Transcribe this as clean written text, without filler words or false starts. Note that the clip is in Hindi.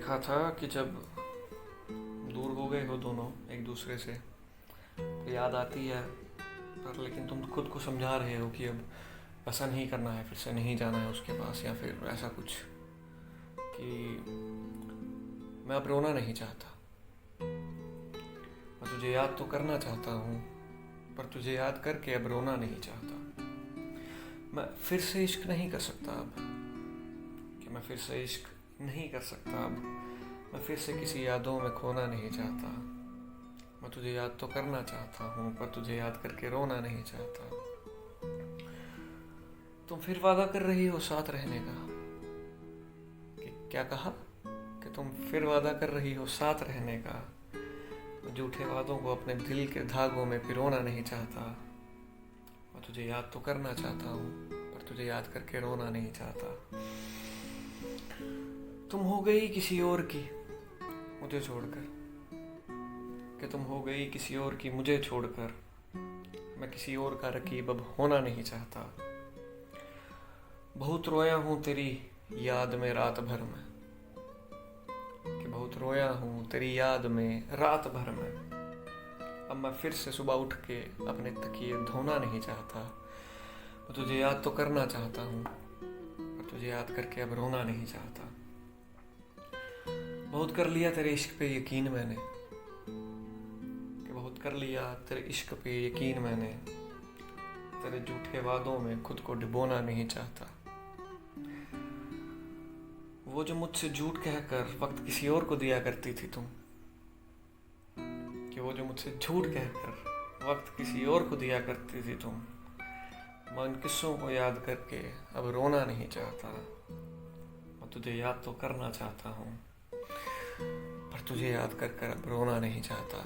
देखा था कि जब दूर हो गए हो दोनों एक दूसरे से तो याद आती है, पर लेकिन तुम खुद को समझा रहे हो कि अब ऐसा नहीं करना है, फिर से नहीं जाना है उसके पास, या फिर ऐसा कुछ कि मैं अब रोना नहीं चाहता। मैं तुझे याद तो करना चाहता हूँ, पर तुझे याद करके अब रोना नहीं चाहता। मैं फिर से इश्क नहीं कर सकता अब, कि मैं फिर से इश्क नहीं कर सकता अब। मैं फिर से किसी यादों में खोना नहीं चाहता। मैं तुझे याद तो करना चाहता हूँ, पर तुझे याद करके रोना नहीं चाहता। तुम फिर वादा कर रही हो साथ रहने का। कि क्या कहा? कि तुम फिर वादा कर रही हो साथ रहने का। मैं झूठे वादों को अपने दिल के धागों में पिरोना नहीं चाहता। मैं तुझे याद तो करना चाहता हूँ, पर तुझे याद करके रोना नहीं चाहता। तुम हो गई किसी और की मुझे छोड़कर। कि तुम हो गई किसी और की मुझे छोड़कर। मैं किसी और का रकीब अब होना नहीं चाहता। बहुत रोया हूँ तेरी याद में रात भर में। कि बहुत रोया हूँ तेरी याद में रात भर में। अब मैं फिर से सुबह उठ के अपने तकिए धोना नहीं चाहता। मैं तुझे याद तो करना चाहता हूँ, पर तुझे याद करके अब रोना नहीं चाहता। बहुत कर लिया तेरे इश्क पे यकीन मैंने। कि बहुत कर लिया तेरे इश्क पे यकीन मैंने। तेरे झूठे वादों में खुद को डुबोना नहीं चाहता। वो जो मुझसे झूठ कहकर वक्त किसी और को दिया करती थी तुम। कि वो जो मुझसे झूठ कहकर वक्त किसी और को दिया करती थी तुम। मैं उन किस्सों को याद करके अब रोना नहीं चाहता। मैं तुझे याद तो करना चाहता हूँ, पर तुझे याद कर कर अब रोना नहीं चाहता।